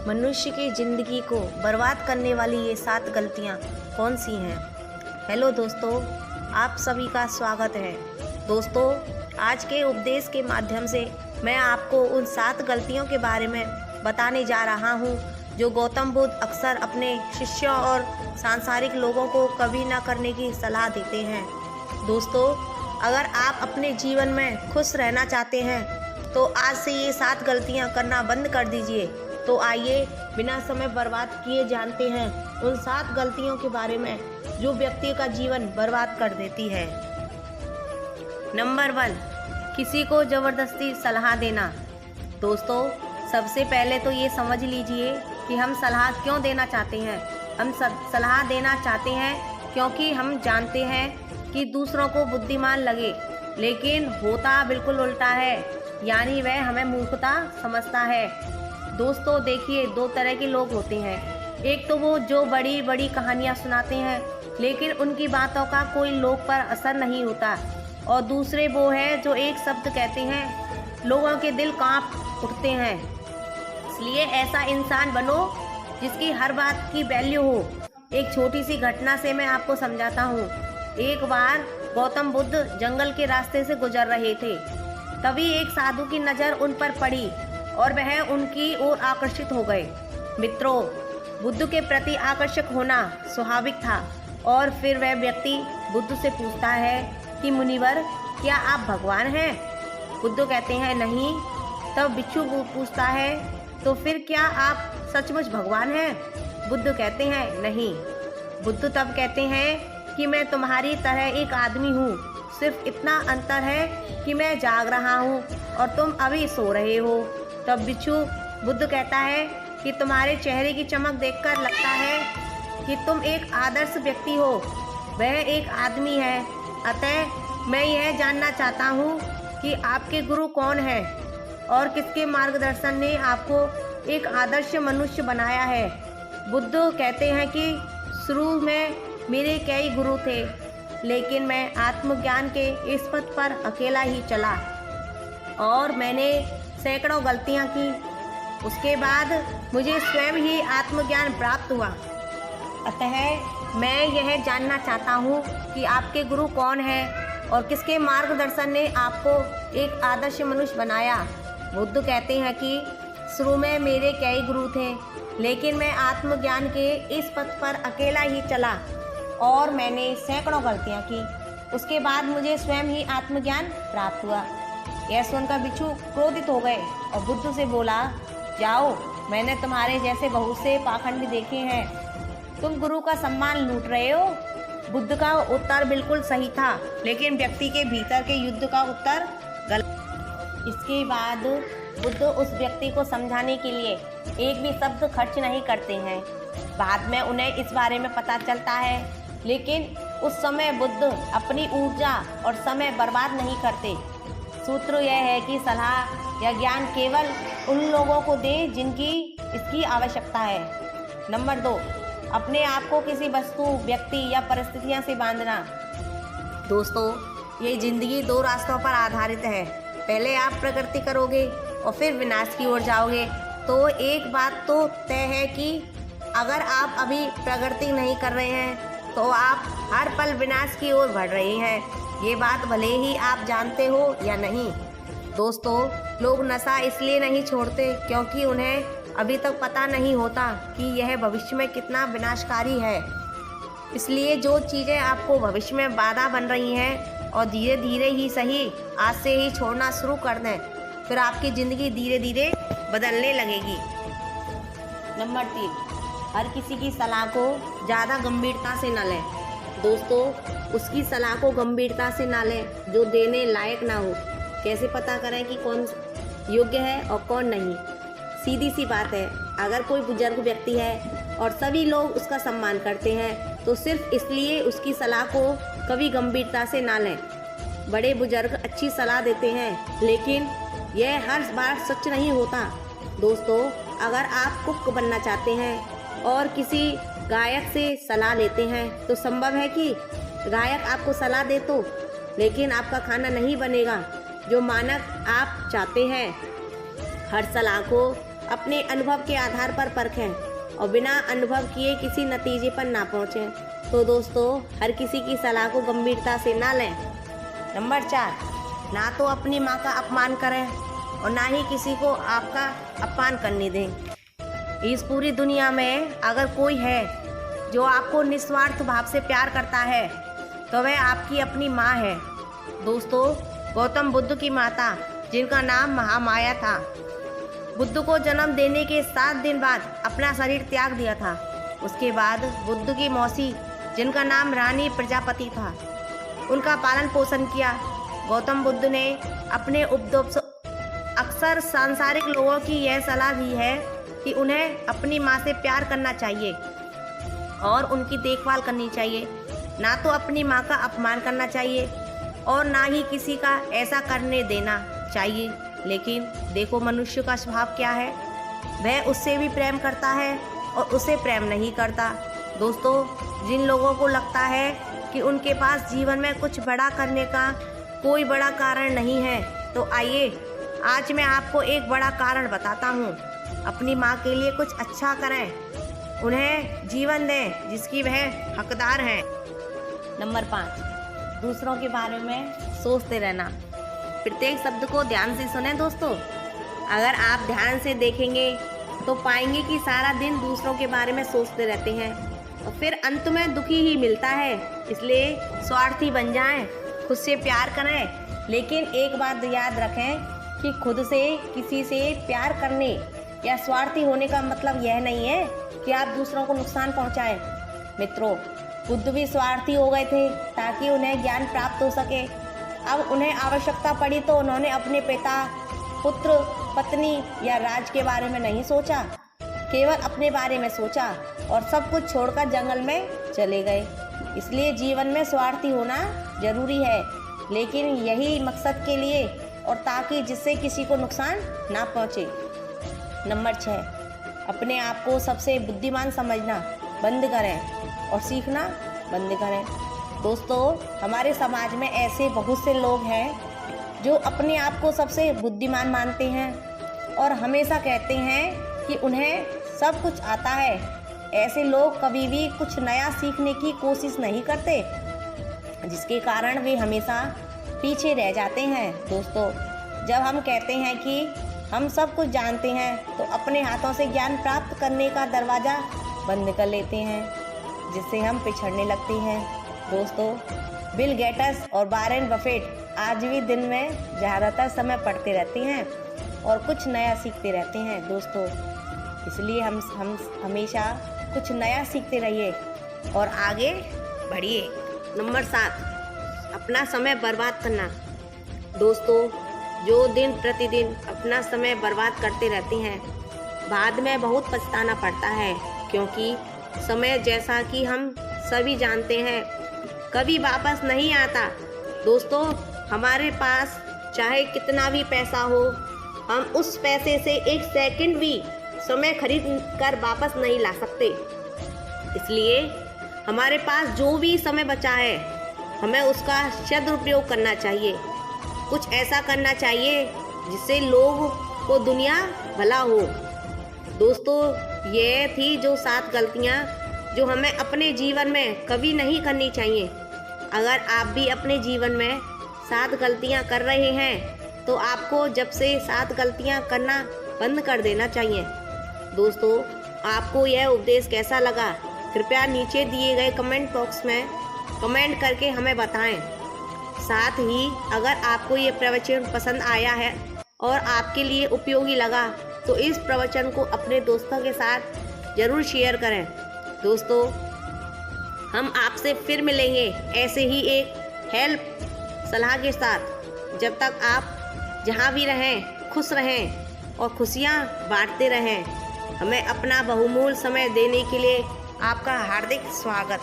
मनुष्य की ज़िंदगी को बर्बाद करने वाली ये 7 गलतियाँ कौन सी हैं। हेलो दोस्तों, आप सभी का स्वागत है। दोस्तों, आज के उपदेश के माध्यम से मैं आपको उन 7 गलतियों के बारे में बताने जा रहा हूँ जो गौतम बुद्ध अक्सर अपने शिष्यों और सांसारिक लोगों को कभी न करने की सलाह देते हैं। दोस्तों, अगर आप अपने जीवन में खुश रहना चाहते हैं तो आज से ये 7 गलतियाँ करना बंद कर दीजिए। तो आइए बिना समय बर्बाद किए जानते हैं उन 7 गलतियों के बारे में जो व्यक्ति का जीवन बर्बाद कर देती है। नंबर 1, किसी को ज़बरदस्ती सलाह देना। दोस्तों, सबसे पहले तो ये समझ लीजिए कि हम सलाह क्यों देना चाहते हैं। हम सलाह देना चाहते हैं क्योंकि हम जानते हैं कि दूसरों को बुद्धिमान लगे, लेकिन होता बिल्कुल उल्टा है, यानी वह हमें मूर्खता समझता है। दोस्तों देखिए, 2 तरह के लोग होते हैं। एक तो वो जो बड़ी बड़ी कहानियाँ सुनाते हैं लेकिन उनकी बातों का कोई लोग पर असर नहीं होता, और दूसरे वो हैं जो एक शब्द कहते हैं लोगों के दिल कांप उठते हैं। इसलिए ऐसा इंसान बनो जिसकी हर बात की वैल्यू हो। एक छोटी सी घटना से मैं आपको समझाता हूँ। एक बार गौतम बुद्ध जंगल के रास्ते से गुजर रहे थे। तभी एक साधु की नज़र उन पर पड़ी और वह उनकी ओर आकर्षित हो गए। मित्रों, बुद्ध के प्रति आकर्षक होना स्वाभाविक था। और फिर वह व्यक्ति बुद्ध से पूछता है कि मुनिवर, क्या आप भगवान हैं? बुद्ध कहते हैं नहीं। तब भिक्षु पूछता है, तो फिर क्या आप सचमुच भगवान हैं? बुद्ध कहते हैं नहीं। बुद्ध तब कहते हैं कि मैं तुम्हारी तरह एक आदमी हूँ, सिर्फ इतना अंतर है कि मैं जाग रहा हूँ और तुम अभी सो रहे हो। तब भिक्षु बुद्ध कहता है कि तुम्हारे चेहरे की चमक देखकर लगता है कि तुम एक आदर्श व्यक्ति हो। वह एक आदमी है, अतः मैं यह जानना चाहता हूँ कि आपके गुरु कौन है और किसके मार्गदर्शन ने आपको एक आदर्श मनुष्य बनाया है। बुद्ध कहते हैं कि शुरू में मेरे कई गुरु थे, लेकिन मैं आत्मज्ञान के इस पथ पर अकेला ही चला और मैंने सैकड़ों गलतियां की। उसके बाद मुझे स्वयं ही आत्मज्ञान प्राप्त हुआ। अतः मैं यह जानना चाहता हूँ कि आपके गुरु कौन है और किसके मार्गदर्शन ने आपको एक आदर्श मनुष्य बनाया। बुद्ध कहते हैं कि शुरू में मेरे कई गुरु थे, लेकिन मैं आत्मज्ञान के इस पथ पर अकेला ही चला और मैंने सैकड़ों गलतियाँ की। उसके बाद मुझे स्वयं ही आत्मज्ञान प्राप्त हुआ। यह सुनकर भिक्षु क्रोधित हो गए और बुद्ध से बोला, जाओ, मैंने तुम्हारे जैसे बहुत से पाखंडी देखे हैं, तुम गुरु का सम्मान लूट रहे हो। बुद्ध का उत्तर बिल्कुल सही था, लेकिन व्यक्ति के भीतर के युद्ध का उत्तर गलत। इसके बाद बुद्ध उस व्यक्ति को समझाने के लिए एक भी शब्द खर्च नहीं करते हैं। बाद में उन्हें इस बारे में पता चलता है, लेकिन उस समय बुद्ध अपनी ऊर्जा और समय बर्बाद नहीं करते। सूत्र यह है कि सलाह या ज्ञान केवल उन लोगों को दें जिनकी इसकी आवश्यकता है। नंबर 2, अपने आप को किसी वस्तु, व्यक्ति या परिस्थितियों से बांधना। दोस्तों, ये जिंदगी 2 रास्तों पर आधारित है। पहले आप प्रगति करोगे और फिर विनाश की ओर जाओगे। तो एक बात तो तय है कि अगर आप अभी प्रगति नहीं कर रहे हैं तो आप हर पल विनाश की ओर बढ़ रहे हैं। ये बात भले ही आप जानते हो या नहीं। दोस्तों, लोग नशा इसलिए नहीं छोड़ते क्योंकि उन्हें अभी तक पता नहीं होता कि यह भविष्य में कितना विनाशकारी है। इसलिए जो चीज़ें आपको भविष्य में बाधा बन रही हैं और धीरे धीरे ही सही आज से ही छोड़ना शुरू कर दें, फिर आपकी ज़िंदगी धीरे धीरे बदलने लगेगी। नंबर 3, हर किसी की सलाह को ज़्यादा गंभीरता से न लें। दोस्तों, उसकी सलाह को गंभीरता से ना लें जो देने लायक ना हो। कैसे पता करें कि कौन योग्य है और कौन नहीं? सीधी सी बात है, अगर कोई बुजुर्ग व्यक्ति है और सभी लोग उसका सम्मान करते हैं तो सिर्फ इसलिए उसकी सलाह को कभी गंभीरता से ना लें। बड़े बुजुर्ग अच्छी सलाह देते हैं, लेकिन यह हर बार सच नहीं होता। दोस्तों, अगर आप कुक बनना चाहते हैं और किसी गायक से सलाह लेते हैं तो संभव है कि गायक आपको सलाह दे तो, लेकिन आपका खाना नहीं बनेगा जो मानक आप चाहते हैं। हर सलाह को अपने अनुभव के आधार पर परखें और बिना अनुभव किए किसी नतीजे पर ना पहुँचें। तो दोस्तों, हर किसी की सलाह को गंभीरता से ना लें। नंबर 4, ना तो अपनी माँ का अपमान करें और ना ही किसी को आपका अपमान करने दें। इस पूरी दुनिया में अगर कोई है जो आपको निस्वार्थ भाव से प्यार करता है तो वह आपकी अपनी माँ है। दोस्तों, गौतम बुद्ध की माता, जिनका नाम महामाया था, बुद्ध को जन्म देने के 7 दिन बाद अपना शरीर त्याग दिया था। उसके बाद बुद्ध की मौसी, जिनका नाम रानी प्रजापति था, उनका पालन पोषण किया। गौतम बुद्ध ने अपने उपदेश अक्सर सांसारिक लोगों की यह सलाह दी है कि उन्हें अपनी माँ से प्यार करना चाहिए और उनकी देखभाल करनी चाहिए, ना तो अपनी माँ का अपमान करना चाहिए और ना ही किसी का ऐसा करने देना चाहिए। लेकिन देखो, मनुष्य का स्वभाव क्या है, वह उससे भी प्रेम करता है और उसे प्रेम नहीं करता। दोस्तों, जिन लोगों को लगता है कि उनके पास जीवन में कुछ बड़ा करने का कोई बड़ा कारण नहीं है, तो आइए आज मैं आपको एक बड़ा कारण बताता हूँ। अपनी माँ के लिए कुछ अच्छा करें, उन्हें जीवन दें जिसकी वह हकदार हैं। नंबर 5, दूसरों के बारे में सोचते रहना। प्रत्येक शब्द को ध्यान से सुने दोस्तों। अगर आप ध्यान से देखेंगे तो पाएंगे कि सारा दिन दूसरों के बारे में सोचते रहते हैं और फिर अंत में दुखी ही मिलता है। इसलिए स्वार्थी बन जाएं, खुद से प्यार करें, लेकिन एक बात याद रखें कि खुद से किसी से प्यार करने या स्वार्थी होने का मतलब यह नहीं है कि आप दूसरों को नुकसान पहुंचाएं। मित्रों, बुद्ध भी स्वार्थी हो गए थे ताकि उन्हें ज्ञान प्राप्त हो सके। अब उन्हें आवश्यकता पड़ी तो उन्होंने अपने पिता, पुत्र, पत्नी या राज के बारे में नहीं सोचा, केवल अपने बारे में सोचा और सब कुछ छोड़कर जंगल में चले गए। इसलिए जीवन में स्वार्थी होना जरूरी है, लेकिन यही मकसद के लिए और ताकि जिससे किसी को नुकसान ना पहुंचे। नंबर 6, अपने आप को सबसे बुद्धिमान समझना बंद करें और सीखना बंद करें। दोस्तों, हमारे समाज में ऐसे बहुत से लोग हैं जो अपने आप को सबसे बुद्धिमान मानते हैं और हमेशा कहते हैं कि उन्हें सब कुछ आता है। ऐसे लोग कभी भी कुछ नया सीखने की कोशिश नहीं करते, जिसके कारण वे हमेशा पीछे रह जाते हैं। दोस्तों, जब हम कहते हैं कि हम सब कुछ जानते हैं तो अपने हाथों से ज्ञान प्राप्त करने का दरवाज़ा बंद कर लेते हैं, जिससे हम पिछड़ने लगते हैं। दोस्तों, बिल गेट्स और वॉरेन बफेट आज भी दिन में ज़्यादातर समय पढ़ते रहते हैं और कुछ नया सीखते रहते हैं। दोस्तों, इसलिए हम हमेशा कुछ नया सीखते रहिए और आगे बढ़िए। नंबर 7, अपना समय बर्बाद करना। दोस्तों, जो दिन प्रतिदिन अपना समय बर्बाद करते रहते हैं, बाद में बहुत पछताना पड़ता है, क्योंकि समय, जैसा कि हम सभी जानते हैं, कभी वापस नहीं आता। दोस्तों, हमारे पास चाहे कितना भी पैसा हो, हम उस पैसे से एक सेकंड भी समय खरीद कर वापस नहीं ला सकते। इसलिए हमारे पास जो भी समय बचा है, हमें उसका सदुपयोग करना चाहिए। कुछ ऐसा करना चाहिए जिससे लोग को दुनिया भला हो। दोस्तों, ये थी जो 7 गलतियाँ जो हमें अपने जीवन में कभी नहीं करनी चाहिए। अगर आप भी अपने जीवन में 7 गलतियाँ कर रहे हैं तो आपको जब से 7 गलतियाँ करना बंद कर देना चाहिए। दोस्तों, आपको यह उपदेश कैसा लगा, कृपया नीचे दिए गए कमेंट बॉक्स में कमेंट करके हमें बताएं। साथ ही अगर आपको ये प्रवचन पसंद आया है और आपके लिए उपयोगी लगा तो इस प्रवचन को अपने दोस्तों के साथ ज़रूर शेयर करें। दोस्तों, हम आपसे फिर मिलेंगे ऐसे ही एक हेल्प सलाह के साथ। जब तक आप जहाँ भी रहें, खुश रहें और खुशियाँ बांटते रहें। हमें अपना बहुमूल्य समय देने के लिए आपका हार्दिक स्वागत।